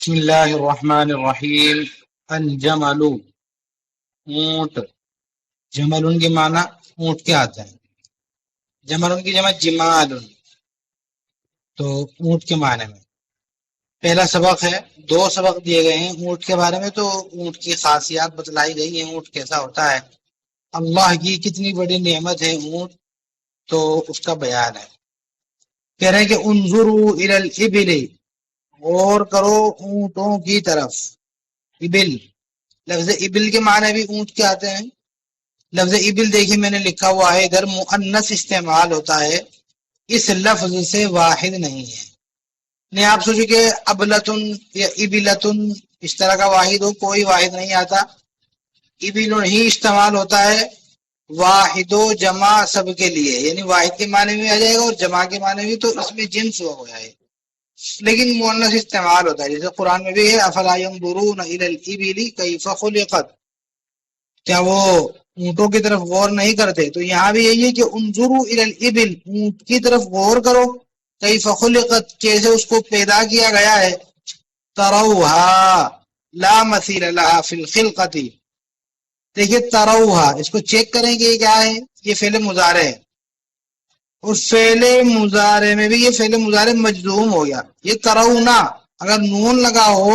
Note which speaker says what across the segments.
Speaker 1: بسم اللہ الرحمن الرحیم۔ الجمل اونٹ، جمل کے معنی اونٹ کے آتا ہے، جمل کی جمع جمال، تو اونٹ کے معنی میں پہلا سبق ہے، دو سبق دیے گئے ہیں اونٹ کے بارے میں، تو اونٹ کی خاصیات بتلائی گئی ہیں، اونٹ کیسا ہوتا ہے، اللہ کی کتنی بڑی نعمت ہے اونٹ، تو اس کا بیان ہے۔ کہہ رہے ہیں کہ انظروا الی الابل، غور کرو اونٹوں کی طرف۔ ابل، لفظ ابل کے معنی بھی اونٹ کے آتے ہیں۔ لفظ ابل دیکھیے میں نے لکھا ہوا ہے ادھر، مؤنث استعمال ہوتا ہے، اس لفظ سے واحد نہیں ہے۔ نہیں آپ سوچو کہ ابلتن یا ابلتن اس طرح کا واحد ہو، کوئی واحد نہیں آتا، ابل ہی استعمال ہوتا ہے، واحد و جمع سب کے لیے، یعنی واحد کے معنی میں آ جائے گا اور جمع کے معنی بھی، تو اس میں جنس ہو جائے، لیکن مؤنث استعمال ہوتا ہے، جیسے قرآن میں بھی ہے افلا ينظرون الى الابل كيف خلقت، کیا وہ اونٹوں کی طرف غور نہیں کرتے، تو یہاں بھی یہی ہے کہ انظروا الى الابل، اونٹ کی طرف غور کرو، كيف خلقت، کیسے اس کو پیدا کیا گیا ہے، تروها لا مثيل لها في الخلقة، دیکھیے تروها، اس کو چیک کریں کہ یہ کیا ہے، یہ فعل مضارع ہے، اور فعل مضارع میں بھی یہ فعل مضارع مجزوم ہو گیا، یہ ترونا اگر نون لگا ہو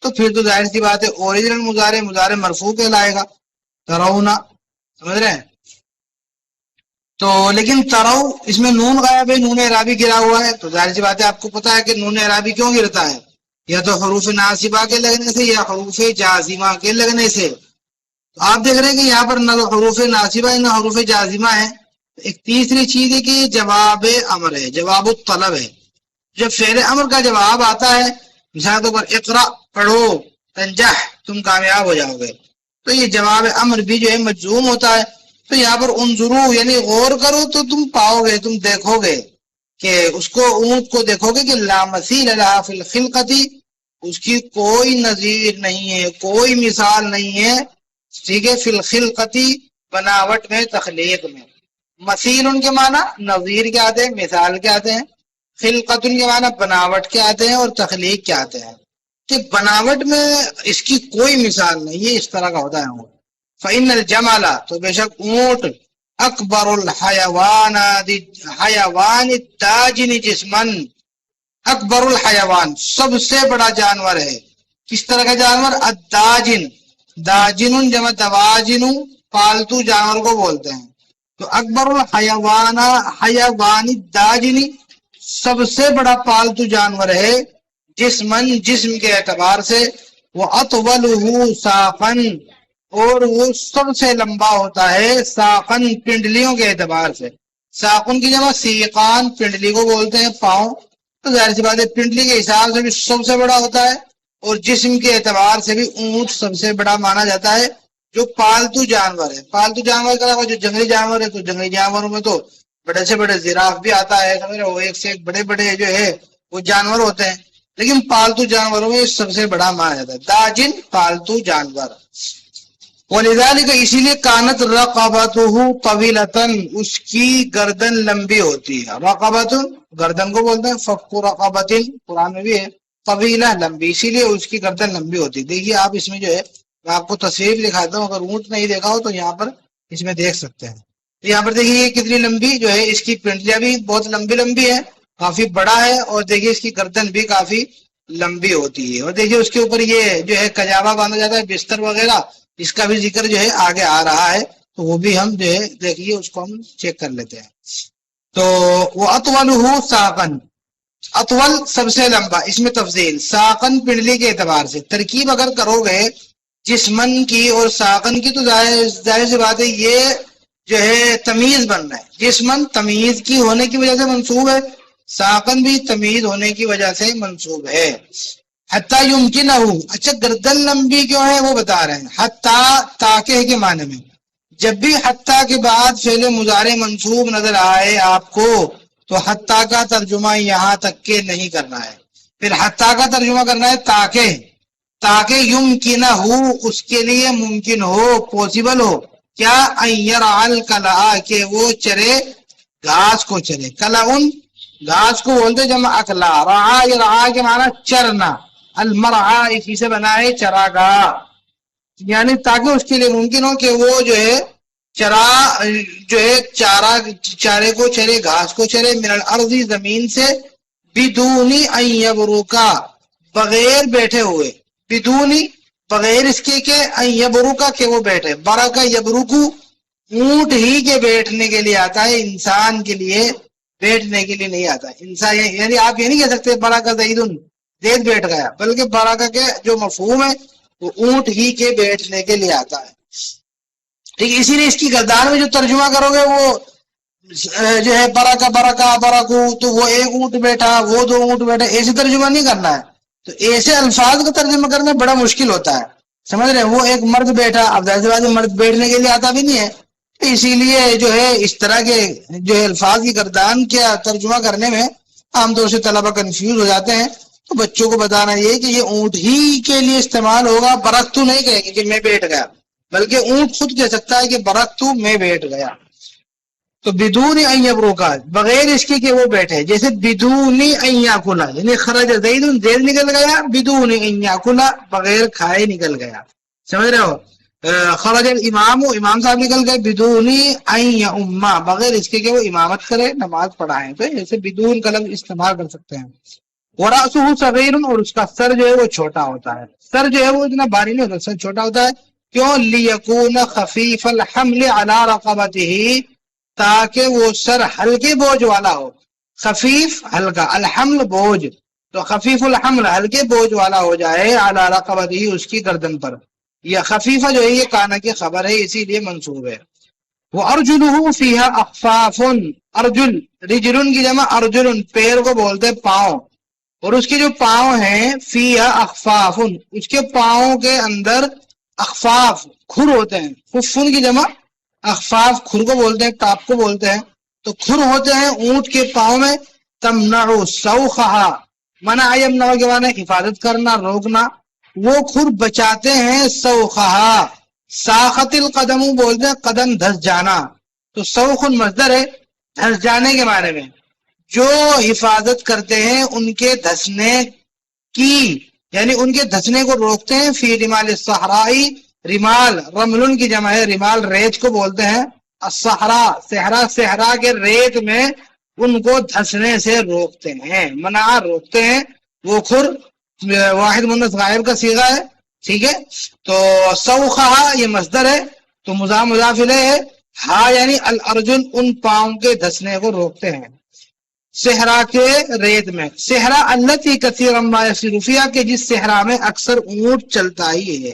Speaker 1: تو پھر تو ظاہر سی بات ہے اوریجنل مضارع مرفوع کہلائے گا، ترونا، سمجھ رہے ہیں؟ تو لیکن ترو اس میں نون غائب ہے، نون اعرابی گرا ہوا ہے، تو ظاہر سی بات ہے آپ کو پتا ہے کہ نون اعرابی کیوں گرتا ہے، یا تو حروف ناصبہ کے لگنے سے یا حروف جازمہ کے لگنے سے، تو آپ دیکھ رہے ہیں کہ یہاں پر نہ حروف ناصبہ ہے نہ حروف جازمہ ہے۔ ایک تیسری چیز ہے کہ یہ جواب امر ہے، جواب الطلب ہے، جب فعل امر کا جواب آتا ہے، مثال کے طور پر اقرا، پڑھو، تنجح، تم کامیاب ہو جاؤ گے، تو یہ جواب امر بھی جو ہے مجزوم ہوتا ہے، تو یہاں پر انظرو یعنی غور کرو تو تم پاؤ گے، تم دیکھو گے کہ اس کو، اونٹ کو دیکھو گے کہ لا مثیل لها فی الخلقۃ، اس کی کوئی نظیر نہیں ہے، کوئی مثال نہیں ہے، ٹھیک ہے، فی الخلقۃ بناوٹ میں، تخلیق میں۔ مثیل ان کے معنی نظیر کے آتے ہیں، مثال کے آتے ہیں، خلقت ان کے معنی بناوٹ کے آتے ہیں، اور تخلیق کے آتے ہیں، کہ بناوٹ میں اس کی کوئی مثال نہیں ہے، اس طرح کا ہوتا ہے اونٹ۔ فإن الجمل، تو بے شک اونٹ، اکبر الحیوان الداجن جسمن، اکبر الحیوان سب سے بڑا جانور ہے، کس طرح کا جانور، الداجن، داجن جمع دواجن، پالتو جانور کو بولتے ہیں، تو اکبر الحیوان، حیوان الداجن سب سے بڑا پالتو جانور ہے، جسمن جسم کے اعتبار سے، وہ اطولہ ساقن، اور وہ سب سے لمبا ہوتا ہے، ساقن پنڈلیوں کے اعتبار سے، ساقن کی جمع سیقان، پنڈلی کو بولتے ہیں پاؤں، تو ظاہر سی بات ہے پنڈلی کے حساب سے بھی سب سے بڑا ہوتا ہے، اور جسم کے اعتبار سے بھی اونٹ سب سے بڑا مانا جاتا ہے، جو پالتو جانور ہے۔ پالتو جانور کا جو جنگلی جانور ہے، تو جنگلی جانوروں میں تو بڑے سے بڑے زراف بھی آتا ہے، سمجھ رہے ہو، ایک سے ایک بڑے بڑے جو ہے وہ جانور ہوتے ہیں، لیکن پالتو جانوروں میں سب سے بڑا مانا جاتا ہے داجن، پالتو جانور۔ وَلِذَلِكَ، اسی لیے کانت رقبتہ طویلۃ، اس کی گردن لمبی ہوتی ہے، رقبۃ گردن کو بولتے ہیں، فک رقبۃ قرآن میں بھی ہے، طویلہ لمبی، اسی لیے اس کی گردن لمبی ہوتی ہے۔ دیکھیے آپ اس میں جو ہے میں آپ کو تصویر دکھاتا ہوں، اگر اونٹ نہیں دیکھا ہو تو یہاں پر اس میں دیکھ سکتے ہیں، یہاں پر دیکھیے یہ کتنی لمبی جو ہے، اس کی پنڈلیاں بھی بہت لمبی لمبی ہے، کافی بڑا ہے، اور دیکھیے اس کی گردن بھی کافی لمبی ہوتی ہے، اور دیکھیے اس کے اوپر یہ جو ہے کجاوا باندھا جاتا ہے، بستر وغیرہ، اس کا بھی ذکر جو ہے آگے آ رہا ہے، تو وہ بھی ہم جو ہے دیکھیے اس کو ہم چیک کر لیتے ہیں۔ تو وہ اطولہ ساقن، اطول سب سے لمبا، اس میں تفضیل، ساقن پنڈلی کے اعتبار سے، ترکیب اگر کرو گے جسمن کی اور ساقن کی، تو ظاہر سی بات ہے یہ جو ہے تمیز بن رہا ہے، جسمن تمیز کی ہونے کی وجہ سے منصوب ہے، ساقن بھی تمیز ہونے کی وجہ سے منصوب ہے۔ حتی یمکنہ، اچھا گردن لمبی کیوں ہے وہ بتا رہے ہیں، حتی تاکہ کے معنی میں، جب بھی حتی کے بعد فعل مضارع منصوب نظر آئے آپ کو، تو حتی کا ترجمہ یہاں تک کے نہیں کرنا ہے، پھر حتی کا ترجمہ کرنا ہے تاکہ، تاکہ یمکنہ ہو، اس کے لیے ممکن ہو، پوسیبل ہو، کیا، ان یرعى الکلأ، کہ وہ چرے گھاس کو چرے، کلأن گھاس کو بولتے جمع اکلا، رعا، یہ رعا کے معنی چرنا، المرعى اسی سے بنا ہے چراگاہ، یعنی تاکہ اس کے لیے ممکن ہو کہ وہ جو ہے جو ہے چارے کو چرے، گھاس کو چرے، من الارض زمین سے، بدونی ان یبرکا بغیر بیٹھے ہوئے، بدونی بغیر اس کے کہ ان یبرکا کہ وہ بیٹھے، برکا یبرکو اونٹ ہی کے بیٹھنے کے لیے آتا ہے، انسان کے لیے بیٹھنے کے لیے نہیں آتا ہے انسان، یعنی آپ یہ نہیں کہہ سکتے برکا زیدن زید بیٹھ گیا، بلکہ برکا کے جو مفہوم ہے وہ اونٹ ہی کے بیٹھنے کے لیے آتا ہے، ٹھیک ہے۔ اسی لیے اس کی گردان میں جو ترجمہ کرو گے وہ جو ہے برکا برکا برکو، تو وہ ایک اونٹ بیٹھا، وہ دو اونٹ بیٹھا، ایسے ترجمہ نہیں کرنا ہے، تو ایسے الفاظ کا ترجمہ کرنا بڑا مشکل ہوتا ہے، سمجھ رہے ہیں؟ وہ ایک مرد بیٹھا، اب ظاہر بات ہے مرد بیٹھنے کے لیے آتا بھی نہیں ہے، اسی لیے جو ہے اس طرح کے جو ہے الفاظ کی گردان کیا ترجمہ کرنے میں عام طور سے طلبہ کنفیوز ہو جاتے ہیں، تو بچوں کو بتانا یہ کہ یہ اونٹ ہی کے لیے استعمال ہوگا، برک تو نہیں کہے گی کہ میں بیٹھ گیا، بلکہ اونٹ خود کہہ سکتا ہے کہ برک تو میں بیٹھ گیا۔ تو بدون ان یبرکا بغیر اس کے کہ وہ بیٹھے، جیسے بدون ان یاکلا یعنی خرج زید زید نکل گیا، بدون ان یاکلا بغیر کھائے نکل گیا، سمجھ رہے ہو؟ خرج الامام امام صاحب نکل گئے، بدون ان یؤم بغیر اس کے کہ وہ امامت کرے، نماز پڑھائیں، تو ایسے بدون کا لفظ استعمال کر سکتے ہیں۔ ورأسہ صغیر اور اس کا سر جو ہے وہ چھوٹا ہوتا ہے، سر جو ہے وہ اتنا بھاری نہیں ہوتا، سر چھوٹا ہوتا ہے، کیوں؟ لیکون خفیف الحمل علی رقبتہ تاکہ وہ سر ہلکے بوجھ والا ہو، خفیف ہلکا، الحمل بوجھ، تو خفیف الحمل ہلکے بوجھ والا ہو جائے، علی رقبتہ اس کی گردن پر، یہ خفیفہ جو ہے یہ کانا کی خبر ہے اسی لیے منصوب ہے۔ وہ ارجلہ فیہا اخفاف، ارجل رجلن کی جمع ارجل، پیر کو بولتے پاؤں، اور اس کے جو پاؤں ہیں فیہا اخفاف اس کے پاؤں کے اندر اخفاف کھر ہوتے ہیں، خفن کی جمع اخفاف، کھر کو بولتے ہیں، ٹاپ کو بولتے ہیں، تو کھر ہوتے ہیں اونٹ کے پاؤں میں، تمنع سوخہا، منع یمنع کے معنی حفاظت کرنا، روکنا، وہ کھر بچاتے ہیں، سوخہا ساخت القدم بولتے ہیں قدم دھس جانا، تو سوخ مصدر ہے دھس جانے کے معنی میں، جو حفاظت کرتے ہیں ان کے دھسنے کی، یعنی ان کے دھسنے کو روکتے ہیں، فی رمال الصحرائی، رمال رملن کی جمع ہے، رمال ریت کو بولتے ہیں، الصحرا صحرا، صحرا کے ریت میں ان کو دھسنے سے روکتے ہیں، منع روکتے ہیں، وہ کھر واحد مؤنث غائب کا صیغہ ہے، ٹھیک ہے۔ تو سوخہا یہ مصدر ہے، تو مضاف مضاف الیہ ہے، ہا یعنی الارجل ان پاؤں کے دھسنے کو روکتے ہیں صحرا کے ریت میں، صحرا التی کثیرا ما یسیر فیہا کہ جس صحرا میں اکثر اونٹ چلتا ہی ہے،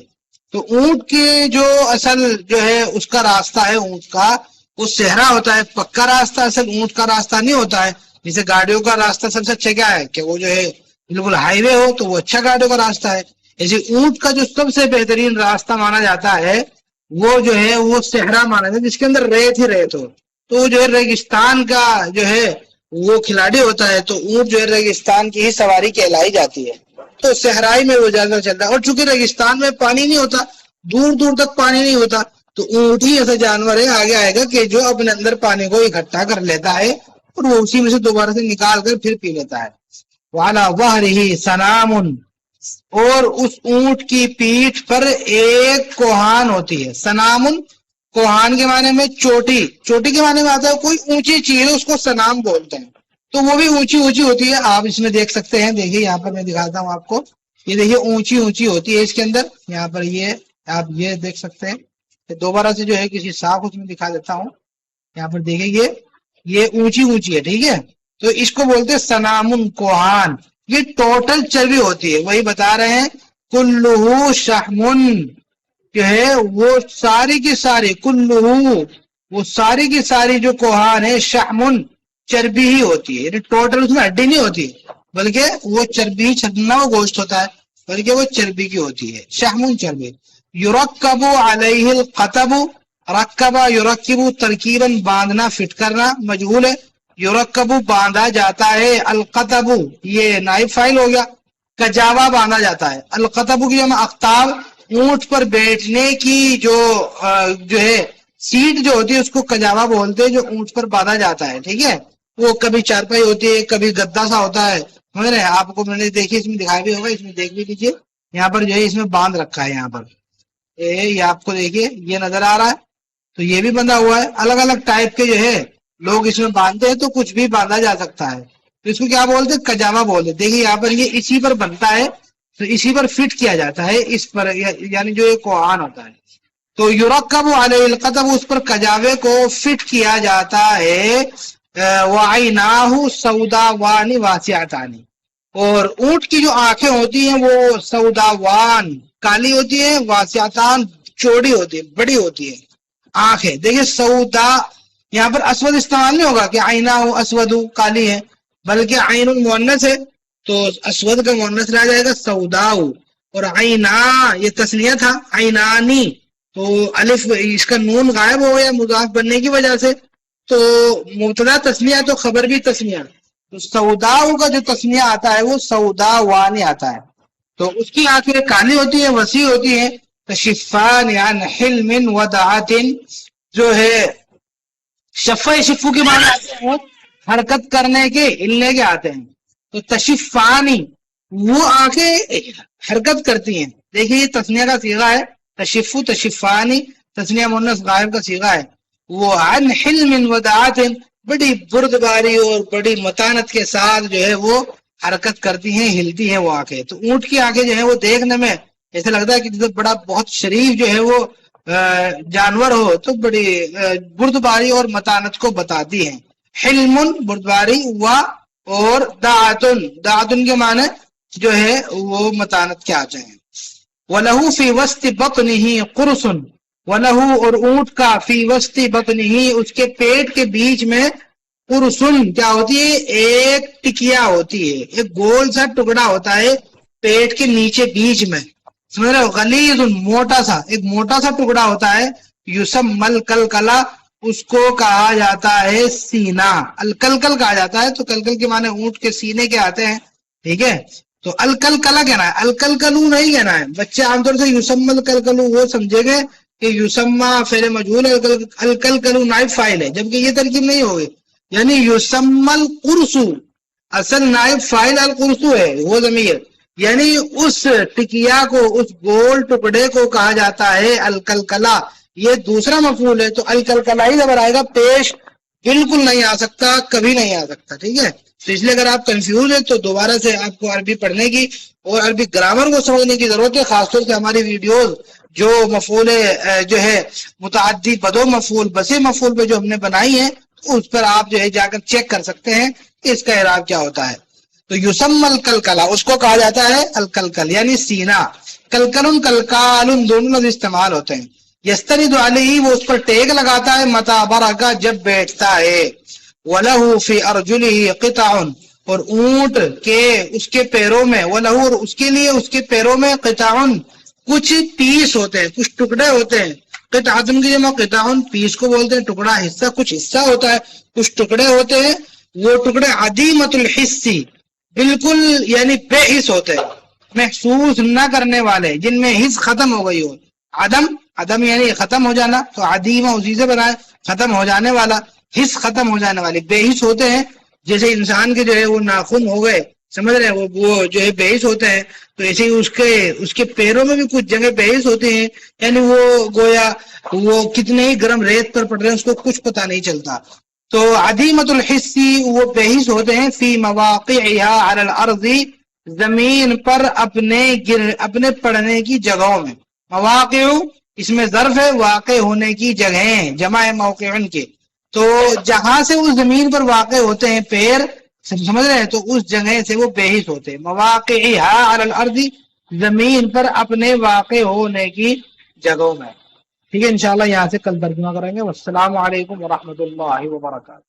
Speaker 1: تو اونٹ کے جو اصل جو ہے اس کا راستہ ہے اونٹ کا وہ صحرا ہوتا ہے، پکا راستہ اصل اونٹ کا راستہ نہیں ہوتا ہے، جیسے گاڑیوں کا راستہ سب سے اچھا کیا ہے کہ وہ جو ہے بالکل ہائی وے ہو تو وہ اچھا گاڑیوں کا راستہ ہے، ایسے اونٹ کا جو سب سے بہترین راستہ مانا جاتا ہے وہ جو ہے وہ صحرا مانا جاتا ہے جس کے اندر ریت ہی ریت ہو، تو جو ہے ریگستان کا جو ہے وہ کھلاڑی ہوتا ہے، تو اونٹ جو ہے ریگستان کی ہی سواری کہلائی جاتی ہے، تو صحرائی میں وہ زیادہ چلتا ہے، اور چونکہ ریگستان میں پانی نہیں ہوتا، دور دور تک پانی نہیں ہوتا، تو اونٹ ہی ایسا جانور ہے آگے آئے گا کہ جو اپنے اندر پانی کو اکٹھا کر لیتا ہے اور وہ اسی میں سے دوبارہ سے نکال کر پھر پی لیتا ہے۔ وعلی ظہرہ سنام اور اس اونٹ کی پیٹھ پر ایک کوہان ہوتی ہے، سنام کوہان کے معنی میں چوٹی، چوٹی کے معنی میں آتا ہے کوئی اونچی چیز ہے اس کو سنام بولتے ہیں، تو وہ بھی اونچی اونچی ہوتی ہے، آپ اس میں دیکھ سکتے ہیں، دیکھیے یہاں پر میں دکھاتا ہوں آپ کو، یہ دیکھیے اونچی اونچی ہوتی ہے اس کے اندر، یہاں پر یہ آپ یہ دیکھ سکتے ہیں، دوبارہ سے جو ہے کسی صاف اس میں دکھا دیتا ہوں، یہاں پر دیکھیے یہ اونچی اونچی ہے، ٹھیک ہے، تو اس کو بولتے ہیں سنامن کوہان، یہ ٹوٹل چربی ہوتی ہے، وہی بتا رہے ہیں کلہ شحمن جو ہے وہ ساری کی ساری، کلہ وہ ساری کی ساری جو کوہان ہے، شحمن چربی ہی ہوتی ہے، یعنی ٹوٹل اس میں ہڈی نہیں ہوتی بلکہ وہ چربی چھٹنا وہ گوشت ہوتا ہے بلکہ وہ چربی کی ہوتی ہے، شحمن چربی۔ یرکب علیہ القطب، رکبہ یرکب ترکیباً باندھنا فٹ کرنا، مجہول ہے، یرکب باندھا جاتا ہے، القطب یہ نائب فاعل ہو گیا، کجاوا باندھا جاتا ہے، القطب کی جمع اقطاب، اونٹ پر بیٹھنے کی جو ہے سیٹ جو ہوتی ہے اس کو کجاوا بولتے ہیں، جو اونٹ پر باندھا جاتا ہے، ٹھیک ہے، وہ کبھی چارپائی ہوتی ہے، کبھی گدا سا ہوتا ہے، سمجھ رہے ہیں؟ آپ کو میں نے دیکھیے اس میں دکھایا بھی ہوگا، اس میں دیکھ بھی لیجیے، یہاں پر جو ہے اس میں باندھ رکھا ہے، یہاں پر یہ آپ کو دیکھیے یہ نظر آ رہا ہے، تو یہ بھی بندھا ہوا ہے۔ الگ الگ ٹائپ کے جو ہے لوگ اس میں باندھتے ہیں، تو کچھ بھی باندھا جا سکتا ہے، تو اس کو کیا بولتے ہیں؟ کجاوا بولتے ہیں۔ دیکھیے یہاں پر یہ اسی پر بنتا ہے، تو اسی پر فٹ کیا جاتا ہے، اس پر یعنی جو ایک کوہان ہوتا ہے، تو یورکب علیہ القطب، اس پر کجاوے کو فٹ کیا جاتا ہے۔ وعیناہ سوداوان واسعتان، اور اونٹ کی جو آنکھیں ہوتی ہیں وہ سوداوان کالی ہوتی ہیں، واسعتان چوڑی ہوتی ہے، بڑی ہوتی ہے آنکھیں۔ دیکھیں سودا یہاں پر اسود استعمال نہیں ہوگا کہ عیناہ اسود کالی ہے، بلکہ عین المؤنث ہے تو اسود کا مؤنث رہ جائے گا سوداؤ، اور عینا یہ تسنیہ تھا، عینانی تو الف اس کا نون غائب ہو گیا مضاف بننے کی وجہ سے، تو مبتدا تسنیہ تو خبر بھی تسنیہ، تو سوداؤ کا جو تسنیہ آتا ہے وہ سوداوانی آتا ہے، تو اس کی آنکھیں کالی ہوتی ہیں، وسیع ہوتی ہیں۔ تشفان عن حلم ودعات، جو ہے شفا شفو کے معنی آتے ہیں حرکت کرنے کے، ہلنے کے آتے ہیں، تو تشفانی وہ آنکھیں حرکت کرتی ہیں۔ دیکھیے یہ تسنیہ کا صیغہ ہے، تشفو تشفانی تسنیہ مؤنث غائب کا صیغہ ہے۔ وہ عن حلم ودعات، بڑی بردباری اور بڑی متانت کے ساتھ جو ہے وہ حرکت کرتی ہیں، ہلتی ہیں وہ آنکھیں۔ تو اونٹ کی آنکھیں جو ہے وہ دیکھنے میں ایسا لگتا ہے کہ جیسے بڑا بہت شریف جو ہے وہ جانور ہو، تو بڑی بردباری اور متانت کو بتاتی ہیں۔ حلم بردباری، اور دعاتن، دعاتن کے معنی جو ہے وہ متانت کے آتے ہیں۔ وَلَهُ فِي وَسْطِ بَطْنِهِ قُرْصٌ، وَلَهُ اور اونٹ کا فی وسط بطنه اس کے پیٹ کے بیچ میں قرصن کیا ہوتی ہے؟ ایک ٹکیا ہوتی ہے، ایک گول سا ٹکڑا ہوتا ہے پیٹ کے نیچے بیچ میں، سمجھ رہے ہو؟ غلیظ موٹا سا، ایک موٹا سا ٹکڑا ہوتا ہے، یسمى القلقلہ، اس کو کہا جاتا ہے سینہ، القلقل کہا جاتا ہے، تو قلقل کے معنی اونٹ کے سینے کے آتے ہیں، ٹھیک ہے؟ تو القلقلہ کہنا ہے، القلقلو نہیں کہنا ہے۔ بچے عام طور سے یسمى القلقلو وہ سمجھے گے کہ یسمى فعل مجہول، القلقلو نائب فاعل ہے، جبکہ یہ ترکیب نہیں ہوگی، یعنی یسمى القرص، اصل نائب فاعل القرص ہے وہ ضمیر، یعنی اس ٹکیا کو، اس گول ٹکڑے کو کہا جاتا ہے القلقلہ۔ یہ دوسرا مفعول ہے، تو القلقلہ ہی جب آئے گا پیش بالکل نہیں آ سکتا، کبھی نہیں آ سکتا، ٹھیک ہے؟ تو اس لیے اگر آپ کنفیوز ہیں تو دوبارہ سے آپ کو عربی پڑھنے کی اور عربی گرامر کو سمجھنے کی ضرورت ہے، خاص طور سے ہماری ویڈیوز جو مفعول جو ہے متعدی بدو مفعول بسے مفعول پہ جو ہم نے بنائی ہے، اس پر آپ جو ہے جا کر چیک کر سکتے ہیں کہ اس کا اعراب کیا ہوتا ہے۔ تو یسمى القلقلہ اس کو کہا جاتا ہے القلقل، یعنی سینہ۔ کلکل کلکال دونوں لفظ استعمال ہوتے ہیں۔ یستند علیہ وہ اس پر ٹیک لگاتا ہے، متا برکا جب بیٹھتا ہے۔ وَلَهُ فِي أَرْجُلِهِ قِطَعٌ اور اونٹ کے اس کے پیروں میں، وَلَهُ اور اس کے لیے اس کے پیروں میں قطعن کچھ پیس ہوتے ہیں، کچھ ٹکڑے ہوتے ہیں۔ قطعتن کی جمع قطعن، پیس کو بولتے ہیں ٹکڑا، حصہ، کچھ حصہ ہوتا ہے، کچھ ٹکڑے ہوتے ہیں۔ وہ ٹکڑے عدیمت الحسی، بالکل یعنی بے حس ہوتے ہیں، محسوس نہ کرنے والے، جن میں حس ختم ہو گئی ہو۔ عدم، عدم یعنی ختم ہو جانا، تو عدیمہ اسی سے بنا ہے، ختم ہو جانے والا، حس ختم ہو جانے والی، بے حس ہوتے ہیں۔ جیسے انسان کے جو ہے وہ ناخن ہو گئے، سمجھ رہے ہیں، وہ جو ہے بے حس ہوتے ہیں، تو ایسے ہی اس کے پیروں میں بھی کچھ جگہ بے حس ہوتے ہیں، یعنی وہ گویا وہ کتنے ہی گرم ریت پر پڑ رہے ہیں اس کو کچھ پتہ نہیں چلتا۔ تو عدیمت الحسی وہ بے حس ہوتے ہیں، فی مواقعها علی الارض زمین پر اپنے پڑنے کی جگہوں میں۔ مواقع اس میں ظرف ہے، واقع ہونے کی جگہیں، جمع موقعن کے، تو جہاں سے اس زمین پر واقع ہوتے ہیں پیر، سمجھ رہے ہیں، تو اس جگہ سے وہ بے حس ہوتے ہیں۔ مواقعها علی الارض زمین پر اپنے واقع ہونے کی جگہوں میں، ٹھیک ہے؟ انشاءاللہ یہاں سے کل ترجمہ کریں گے۔ والسلام علیکم ورحمۃ اللہ وبرکاتہ۔